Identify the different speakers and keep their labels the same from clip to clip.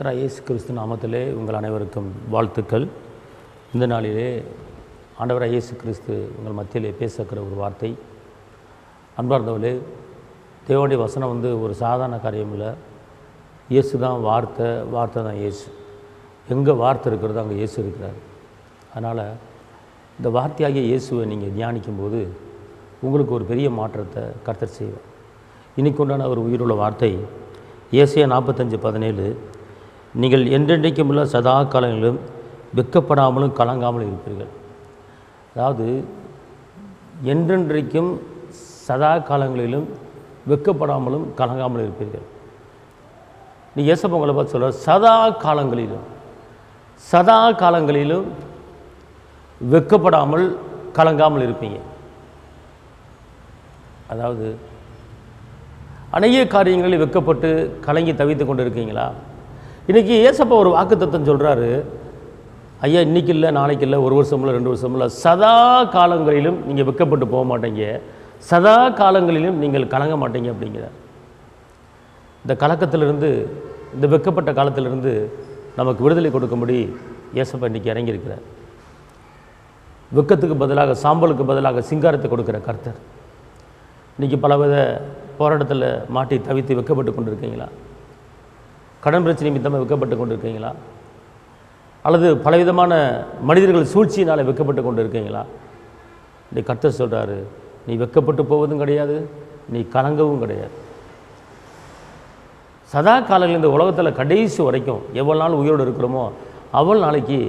Speaker 1: கர்த்தராகிய இயேசு கிறிஸ்து நாமத்திலே உங்கள் அனைவருக்கும் வாழ்த்துக்கள். இந்த நாளிலே ஆண்டவராகிய இயேசு கிறிஸ்து உங்கள் மத்தியிலே பேசுகிற ஒரு வார்த்தை. அன்பார்ந்தவர்களே, தேவனுடைய வசனம் ஒரு சாதாரண காரியம் இல்லை. இயேசு தான் வார்த்தை, வார்த்தை தான் இயேசு. எங்கே வார்த்தை இருக்கிறதோ அங்கே இயேசு இருக்கிறார். அதனால் இந்த வார்த்தையாகிய இயேசுவை நீங்கள் தியானிக்கும்போது உங்களுக்கு ஒரு பெரிய மாற்றத்தை கர்த்தர் செய்வார். இன்றைக்கு உண்டான ஒரு உயிருள்ள வார்த்தை ஏசாயா 45:17, நீங்கள் என்றென்றைக்கும் உள்ள சதா காலங்களிலும் வெட்கப்படாமலும் கலங்காமலும் இருப்பீர்கள். அதாவது என்றென்றைக்கும் சதா காலங்களிலும் வெட்கப்படாமலும் கலங்காமலும் இருப்பீர்கள். நீ ஏசப்பா உங்களை பார்த்து சொல்ல, சதா காலங்களிலும் வெட்கப்படாமல் கலங்காமல் இருப்பீங்க. அதாவது அநேக காரியங்களில் வெட்கப்பட்டு கலங்கி தவித்து கொண்டு இருக்கீங்களா? இன்றைக்கி ஏசப்பா ஒரு வாக்குத்தத்தம் சொல்கிறாரு. ஐயா, இன்றைக்கி இல்லை, நாளைக்கு இல்லை, 1 வருஷம் இல்லை, 2 வருஷம் இல்லை, சதா காலங்களிலும் நீங்கள் வெட்கப்பட்டு போக மாட்டீங்க, சதா காலங்களிலும் நீங்கள் கலங்க மாட்டீங்க அப்படிங்கிறார். இந்த கலக்கத்திலிருந்து, இந்த வெட்கப்பட்ட காலத்திலிருந்து நமக்கு விடுதலை கொடுக்கும்படி ஏசப்பா இன்றைக்கி இறங்கியிருக்கிறார். வெட்கத்துக்கு பதிலாக, சாம்பலுக்கு பதிலாக சிங்காரத்தை கொடுக்குற கர்த்தர். இன்றைக்கி பலவித போராட்டத்தில் மாட்டி தவித்து வெட்கப்பட்டு கொண்டு இருக்கீங்களா? கடன் பிரச்சனை நிமித்தமாக வெட்கப்பட்டு கொண்டு இருக்கீங்களா? அல்லது பலவிதமான மனிதர்கள் சூழ்ச்சியினால் வெட்கப்பட்டு கொண்டு இருக்கீங்களா? இன்றைக்கி கர்த்தர் சொல்கிறாரு, நீ வெட்கப்பட்டு போவதும் கிடையாது, நீ கலங்கவும் கிடையாது. சதா காலங்கள் இந்த உலகத்தில் கடைசி வரைக்கும் எவ்வளோ நாள் உயிரோடு இருக்கிறோமோ அவ்வளோ நாளைக்கு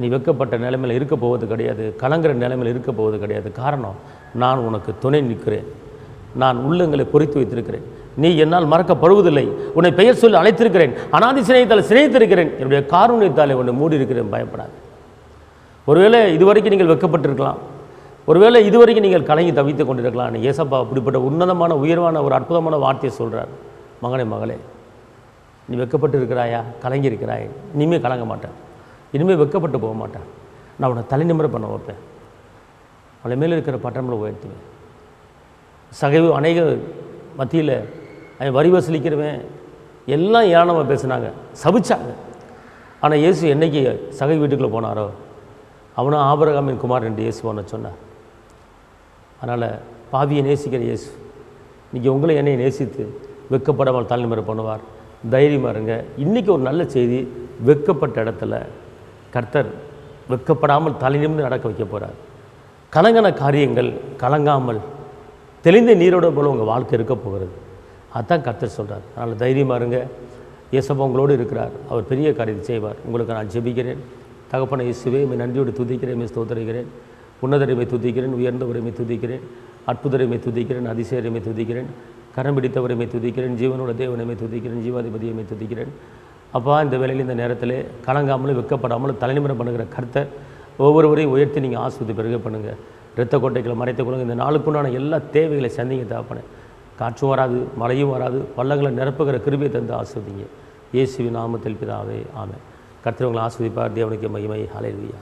Speaker 1: நீ வெட்கப்பட்ட நிலைமையில் இருக்க போவது கிடையாது, கலங்குற நிலைமையில் இருக்க போவது கிடையாது. காரணம், நான் உனக்கு துணை நிற்கிறேன், நான் உள்ளங்களை பொறித்து வைத்திருக்கிறேன், நீ என்னால் மறக்கப்படுவதில்லை, உன்னை பெயர் சொல்லி அழைத்திருக்கிறேன், அனாதி சிநேகத்தால் சிநேகித்திருக்கிறேன், என்னுடைய காருண்யத்தாலே உன்னை மூடி இருக்கிறேன், பயப்படாது. ஒருவேளை இதுவரைக்கும் நீங்கள் வெட்கப்பட்டிருக்கலாம், ஒருவேளை இதுவரைக்கும் நீங்கள் கலங்கி தவித்து கொண்டிருக்கலாம். ஏசப்பா அப்படிப்பட்ட உன்னதமான உயர்வான ஒரு அற்புதமான வார்த்தையை சொல்கிறார். மகனே, மகளே, நீ வெட்கப்பட்டு இருக்கிறாயா? கலங்கி இருக்கிறாய்? இனிமேல் கலங்க மாட்டேன், இனிமேல் வெட்கப்பட்டு போக மாட்டேன். நான் உன்னை தலை நிமிர பண்ண வைப்பேன், மலை மேலே இருக்கிற பட்டணங்களை உயர்த்துவேன். சகைவு அநேக மத்தியில் அவன் வரி வசூலிக்கிறவன் எல்லாம் ஏளனமாக பேசுனாங்க, சபிச்சாங்க. ஆனால் இயேசு என்னைக்கு சகை வீட்டுக்குள்ளே போனாரோ அவனும் ஆபிரகாமின் குமார் என்று இயேசுவான சொன்னார். அதனால் பாவியை நேசிக்கிற இயேசு இன்றைக்கி உங்களை என்னை நேசித்து வெட்கப்படாமல் தலை நிமிர பண்ணுவார். தைரியமாக இருங்க. இன்றைக்கி ஒரு நல்ல செய்தி, வெட்கப்பட்ட இடத்துல கர்த்தர் வெட்கப்படாமல் தலை நிமிர்ந்து நடக்க வைக்க போகிறார். கலங்கின காரியங்கள் கலங்காமல் தெளிந்த நீரோட போல் உங்கள் வாழ்க்கை இருக்க போகிறது. அதுதான் கர்த்தர் சொல்கிறார். அதனால் தைரியமாக இருங்க. இயேசப்பா உங்களோடு இருக்கிறார், அவர் பெரிய காரியத்தை செய்வார். உங்களுக்கு நான் ஜெபிக்கிறேன். தகப்பனை இயேசுவே, மை நன்றியோடு துதிக்கிறேன், மை ஸ்தோத்திரிக்கிறேன். உன்னதரைமை துதிக்கிறேன், உயர்ந்தவரைமை துதிக்கிறேன், அற்புதரைமை துதிக்கிறேன், அதிசயரைமை துதிக்கிறேன், கரம் பிடித்தவரைமை துதிக்கிறேன், ஜீவனோட தேவனைமை துதிக்கிறேன், ஜீவாதிபதியமை துதிக்கிறேன். அப்பா, இந்த வேளையில் இந்த நேரத்தில் கலங்காமலும் வெட்கப்படாமலும் தலைநிமிரம் பண்ணுகிற கர்த்தர் ஒவ்வொருவரையும் உயர்த்தி நீங்கள் ஆஸ்வதி பெருக பண்ணுங்கள். இரத்த கோட்டைகளை மறைத்து கொள்ளுங்க. இந்த நாளுக்குண்டான எல்லா தேவைகளை சந்திங்க தாப்பனே. காற்றும் வராது, மழையும் வராது, பள்ளங்களை நிரப்புகிற கிருபையை தந்து ஆஸ்வதிங்க. இயேசுவின் நாமத்தில் பிதாவே, ஆமென். கர்த்தர் உங்களை ஆஸ்வதிப்பார். தேவனுக்கு மகிமை. ஹல்லேலூயா.